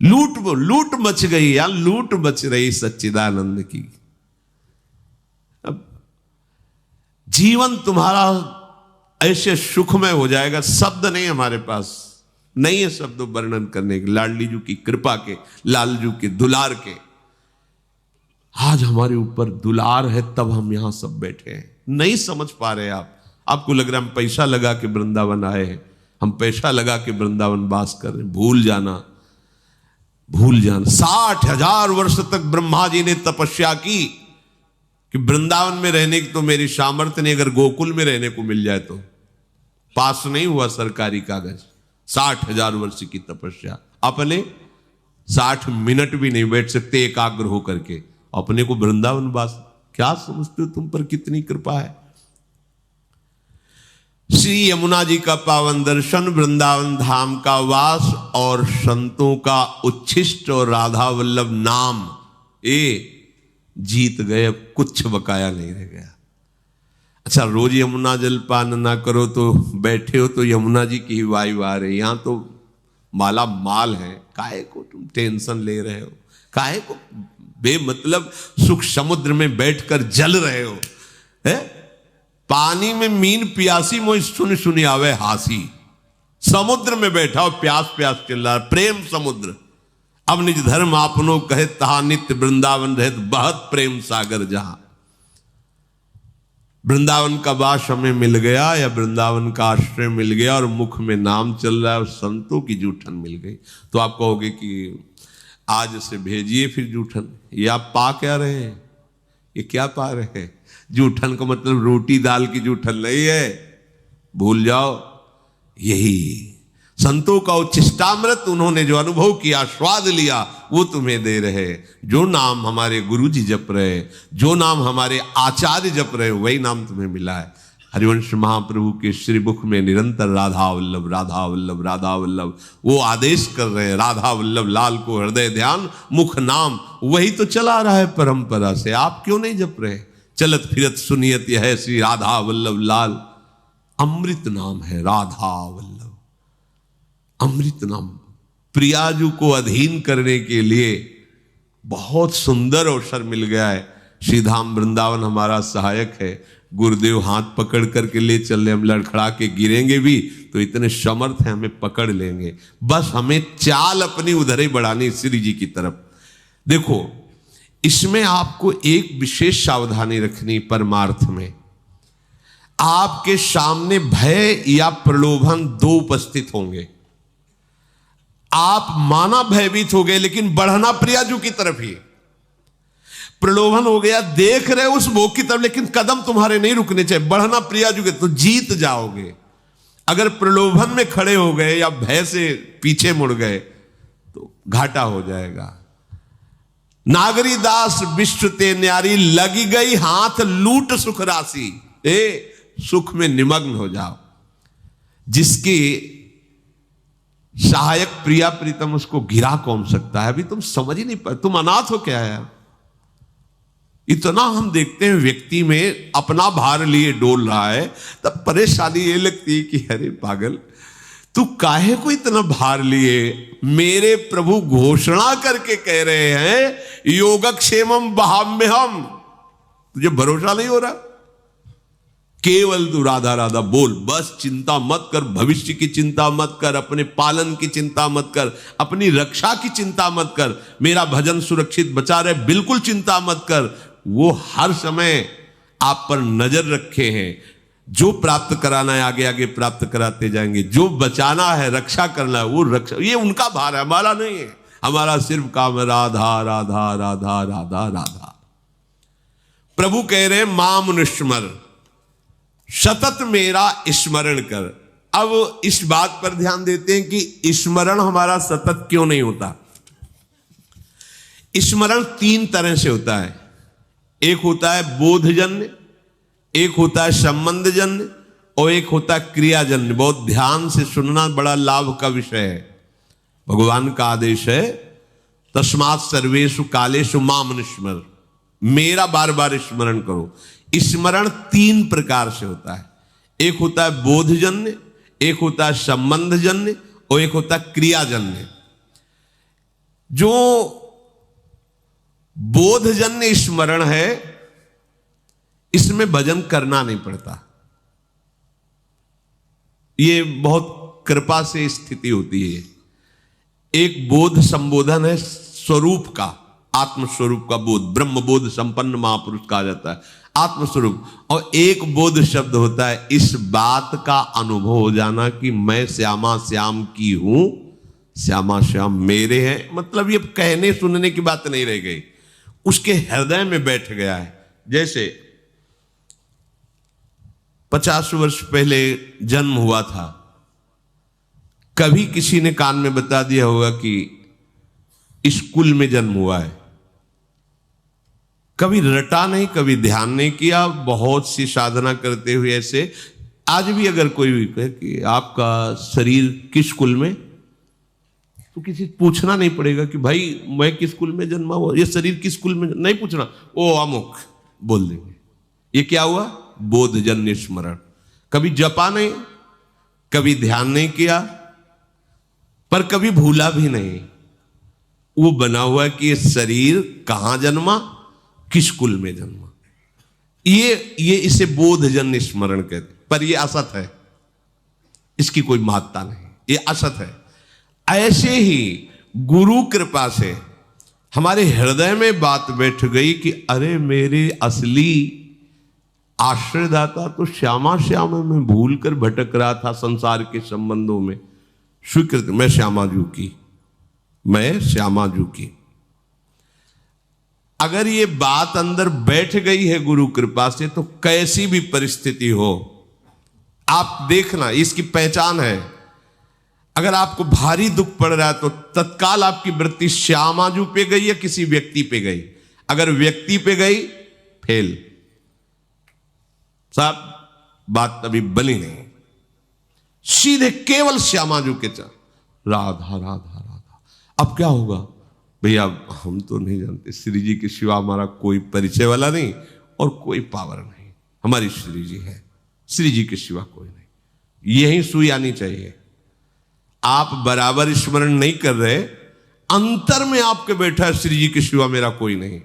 लूट मच गई या लूट मच रही सच्चिदानंद की। अब जीवन तुम्हारा ऐसे सुखमय हो जाएगा, शब्द नहीं हमारे पास, नहीं है शब्द वर्णन करने के। लाडली जी की कृपा के, लालजू के दुलार के, आज हमारे ऊपर दुलार है, तब हम यहां सब बैठे हैं। नहीं समझ पा रहे आपको लग रहा है हम पैसा लगा के वृंदावन आए हैं, हम पैसा लगा के वृंदावन वास कर रहे हैं। भूल जाना 60,000 वर्ष तक ब्रह्मा जी ने तपस्या की कि वृंदावन में रहने की तो मेरी सामर्थ्य नहीं, अगर गोकुल में रहने को मिल जाए तो। पास नहीं हुआ सरकारी कागज। 60,000 वर्ष की तपस्या, अपने 60 मिनट भी नहीं बैठ सकते एकाग्र होकर के, अपने को वृंदावन वास। क्या समझते हो तुम पर कितनी कृपा है। श्री यमुना जी का पावन दर्शन, वृंदावन धाम का वास और संतों का उच्छिष्ट और राधा वल्लभ नाम, ये जीत गए, अब कुछ बकाया नहीं रह गया। अच्छा, रोज यमुना जलपान ना करो तो बैठे हो तो यमुना जी की ही वायु आ रही, यहां तो माला माल है, काहे को तुम टेंशन ले रहे हो, काहे को बेमतलब सुख समुद्र में बैठकर जल रहे हो। है पानी में मीन प्यासी मोह सुन सुनी आवे हासी, समुद्र में बैठा हो प्यास प्यास चिल्ला, प्रेम समुद्र। अब निज धर्म आपनो कहे तहा नित्य वृंदावन रहत बहत प्रेम सागर जहां। वृंदावन का वास हमें मिल गया या वृंदावन का आश्रय मिल गया और मुख में नाम चल रहा है और संतों की जूठन मिल गई, तो आप कहोगे कि आज से भेजिए फिर जूठन। ये आप पा क्या रहे हैं, ये क्या पा रहे हैं। जूठन का मतलब रोटी दाल की जूठन नहीं है, भूल जाओ। यही संतों का उच्छिष्टामृत, उन्होंने जो अनुभव किया, स्वाद लिया, वो तुम्हें दे रहे। जो नाम हमारे गुरु जी जप रहे, जो नाम हमारे आचार्य जप रहे, वही नाम तुम्हें मिला है। हरिवंश महाप्रभु के श्री मुख में निरंतर राधा वल्लभ राधा वल्लभ राधा वल्लभ, वो आदेश कर रहे हैं राधा वल्लभ लाल को हृदय ध्यान मुख नाम, वही तो चला रहा है परंपरा से। आप क्यों नहीं जप रहे। चलत फिरत सुनियत यह है श्री राधा वल्लभ लाल, अमृत नाम है राधा वल्लभ, अमृत नाम। प्रियाजू को अधीन करने के लिए बहुत सुंदर अवसर मिल गया है। श्रीधाम वृंदावन हमारा सहायक है। गुरुदेव हाथ पकड़ करके ले चल रहे, हम लड़खड़ा के गिरेंगे भी तो इतने समर्थ हैं, हमें पकड़ लेंगे। बस हमें चाल अपनी उधर ही बढ़ानी श्री जी की तरफ। देखो, इसमें आपको एक विशेष सावधानी रखनी। परमार्थ में आपके सामने भय या प्रलोभन दो उपस्थित होंगे। आप माना भयभीत हो गए, लेकिन बढ़ना प्रियाजू की तरफ ही। प्रलोभन हो गया, देख रहे उस भोग की तरफ, लेकिन कदम तुम्हारे नहीं रुकने चाहिए, बढ़ना प्रियाजू के, तो जीत जाओगे। अगर प्रलोभन में खड़े हो गए या भय से पीछे मुड़ गए तो घाटा हो जाएगा। नागरी दास विश्व ते न्यारी, लगी गई हाथ लूट सुख राशि। सुख में निमग्न हो जाओ। जिसकी सहायक प्रिया प्रीतम, उसको गिरा कौन सकता है। अभी तुम समझ ही नहीं पाए, तुम अनाथ हो क्या यार। इतना हम देखते हैं व्यक्ति में अपना भार लिए डोल रहा है, तब परेशानी ये लगती है कि अरे पागल, तू काहे को इतना भार लिए। मेरे प्रभु घोषणा करके कह रहे हैं योगक्षेमम बहाम्यहम, तुझे भरोसा नहीं हो रहा। केवल तू राधा राधा बोल, बस चिंता मत कर, भविष्य की चिंता मत कर, अपने पालन की चिंता मत कर, अपनी रक्षा की चिंता मत कर, मेरा भजन सुरक्षित बचा रहे, बिल्कुल चिंता मत कर। वो हर समय आप पर नजर रखे हैं। जो प्राप्त कराना है आगे आगे प्राप्त कराते जाएंगे, जो बचाना है रक्षा करना है वो रक्षा, ये उनका भार है, हमारा नहीं है। हमारा सिर्फ काम है राधा राधा राधा राधा राधा। प्रभु कह रहे माम निस्मर, सतत मेरा स्मरण कर। अब इस बात पर ध्यान देते हैं कि स्मरण हमारा सतत क्यों नहीं होता। स्मरण तीन तरह से होता है। एक होता है बोधजन्य, एक होता है संबंधजन्य और एक होता है क्रियाजन्य। बहुत ध्यान से सुनना, बड़ा लाभ का विषय है। भगवान का आदेश है तस्मात् सर्वेषु कालेषु माम निस्मर, मेरा बार बार स्मरण करो। स्मरण तीन प्रकार से होता है। एक होता है बोधजन्य, एक होता है संबंधजन्य और एक होता है क्रियाजन्य। जो बोधजन्य स्मरण है, इसमें भजन करना नहीं पड़ता। ये बहुत कृपा से स्थिति होती है। एक बोध संबोधन है स्वरूप का, आत्मस्वरूप का बोध, ब्रह्म बोध संपन्न महापुरुष कहा जाता है, आत्मस्वरूप। और एक बोध शब्द होता है इस बात का अनुभव हो जाना कि मैं श्यामा श्याम की हूं, श्यामा श्याम मेरे हैं। मतलब ये कहने सुनने की बात नहीं रह गई, उसके हृदय में बैठ गया है। जैसे 50 वर्ष पहले जन्म हुआ था, कभी किसी ने कान में बता दिया होगा कि स्कूल में जन्म हुआ है, कभी रटा नहीं, कभी ध्यान नहीं किया। बहुत सी साधना करते हुए ऐसे आज भी अगर कोई भी कहे कि आपका शरीर किस कुल में, तो किसी पूछना नहीं पड़ेगा कि भाई मैं किस कुल में जन्मा हुआ, ये शरीर किस कुल में, नहीं पूछना, ओ अमुक बोल देंगे। ये क्या हुआ? बोधजन्य स्मरण। कभी जपा नहीं, कभी ध्यान नहीं किया, पर कभी भूला भी नहीं। वो बना हुआ कि ये शरीर कहां जन्मा, किस कुल में जन्मा। ये इसे बोधजन्य स्मरण कहते। पर ये असत है, इसकी कोई महत्ता नहीं, ये असत है। ऐसे ही गुरु कृपा से हमारे हृदय में बात बैठ गई कि अरे मेरे असली आश्रयदाता तो श्यामा श्याम है, मैं भूल कर भटक रहा था संसार के संबंधों में। स्वीकृत, मैं श्यामा जू की, मैं श्यामा जू की। अगर ये बात अंदर बैठ गई है गुरु कृपा से, तो कैसी भी परिस्थिति हो आप देखना, इसकी पहचान है। अगर आपको भारी दुख पड़ रहा है तो तत्काल आपकी वृत्ति श्यामाजू पे गई या किसी व्यक्ति पे गई। अगर व्यक्ति पे गई फेल, साहब बात अभी बनी नहीं। सीधे केवल श्यामाजू के चल, राधा राधा राधा। अब क्या होगा भैया, हम तो नहीं जानते, श्री जी के सिवा हमारा कोई परिचय वाला नहीं और कोई पावर नहीं, हमारी श्री जी है, श्री जी के सिवा कोई नहीं। यही सुई आनी चाहिए। आप बराबर स्मरण नहीं कर रहे, अंतर में आपके बैठा है श्री जी के सिवा मेरा कोई नहीं।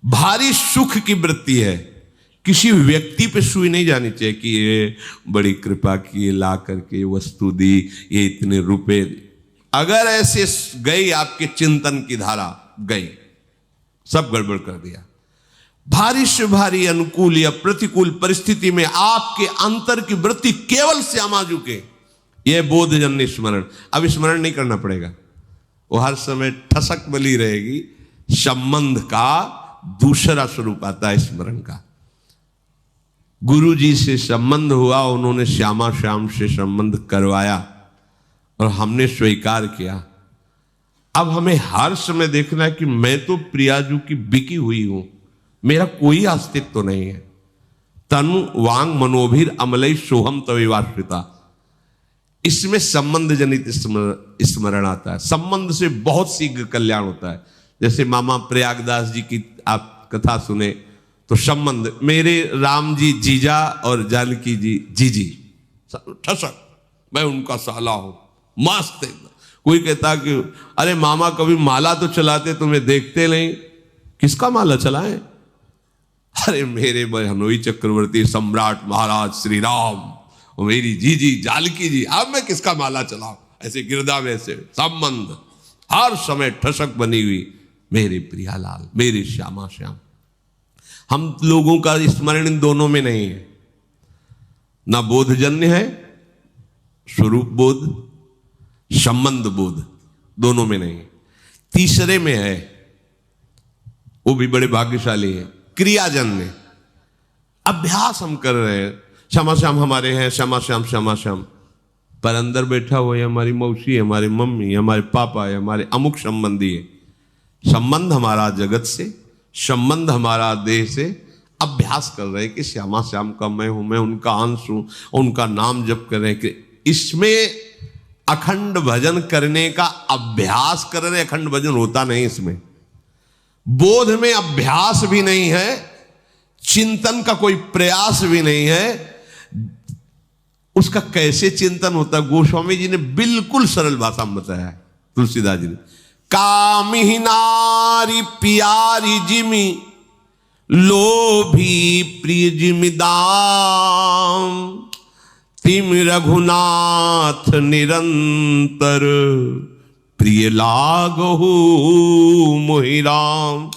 भारी सुख की वृत्ति है, किसी व्यक्ति पे सुई नहीं जानी चाहिए कि ये बड़ी कृपा की, ये ला करके वस्तु दी, ये इतने रुपए। अगर ऐसे गई आपके चिंतन की धारा, गई, सब गड़बड़ कर दिया। भारी से भारी अनुकूल या प्रतिकूल परिस्थिति में आपके अंतर की वृत्ति केवल श्यामाजू के, यह बोधजन्य स्मरण। अब स्मरण नहीं करना पड़ेगा, वो हर समय ठसक बली रहेगी। संबंध का दूसरा स्वरूप आता है स्मरण का। गुरु जी से संबंध हुआ, उन्होंने श्यामा श्याम से संबंध करवाया और हमने स्वीकार किया। अब हमें हर समय देखना है कि मैं तो प्रियाजू की बिकी हुई हूं, मेरा कोई अस्तित्व तो नहीं है। तनु वांग मनोभीर अमलई सोहम तवेवाश्रिता, इसमें संबंध जनित स्मरण आता है। संबंध से बहुत शीघ्र कल्याण होता है। जैसे मामा प्रयागदास जी की आप कथा सुने तो संबंध, मेरे राम जी जीजा और जानकी जी जीजी, ठसक, मैं उनका साला हूं, मस्त एकदम। कोई कहता कि अरे मामा कभी माला तो चलाते, तुम्हें देखते नहीं, किसका माला चलाएं? अरे मेरे बहनोई चक्रवर्ती सम्राट महाराज श्री राम और मेरी जीजी जानकी जी, अब मैं किसका माला चलाऊं? ऐसे गिरदा में से संबंध हर समय ठसक बनी हुई, मेरे प्रियालाल, मेरे श्यामा श्याम। हम लोगों का स्मरण इन दोनों में नहीं है, ना बोधजन्य है, स्वरूप बोध, संबंध बोध, दोनों में नहीं। तीसरे में है, वो भी बड़े भाग्यशाली है, क्रियाजन्य। अभ्यास हम कर रहे हैं, श्यामा श्याम हमारे हैं, श्यामा श्याम श्यामा श्याम, पर अंदर बैठा हुआ है हमारी मौसी, हमारी मम्मी, हमारे पापा है, हमारे अमुक संबंधी है। संबंध हमारा जगत से, संबंध हमारा देह से। अभ्यास कर रहे हैं कि श्यामा श्याम का मैं हूं, मैं उनका अंश हूं, उनका नाम जप कर रहे हैं कि इसमें अखंड भजन करने का अभ्यास कर रहे। अखंड भजन होता नहीं इसमें, बोध में अभ्यास भी नहीं है, चिंतन का कोई प्रयास भी नहीं है। उसका कैसे चिंतन होता है, गोस्वामी जी ने बिल्कुल सरल भाषा में बताया है, तुलसीदास जी ने। कामिही नारी प्यारी जिमि, लोभी प्रिय जिमिदाम। तिम रघुनाथ निरंतर, प्रिय लागहु मोहि राम।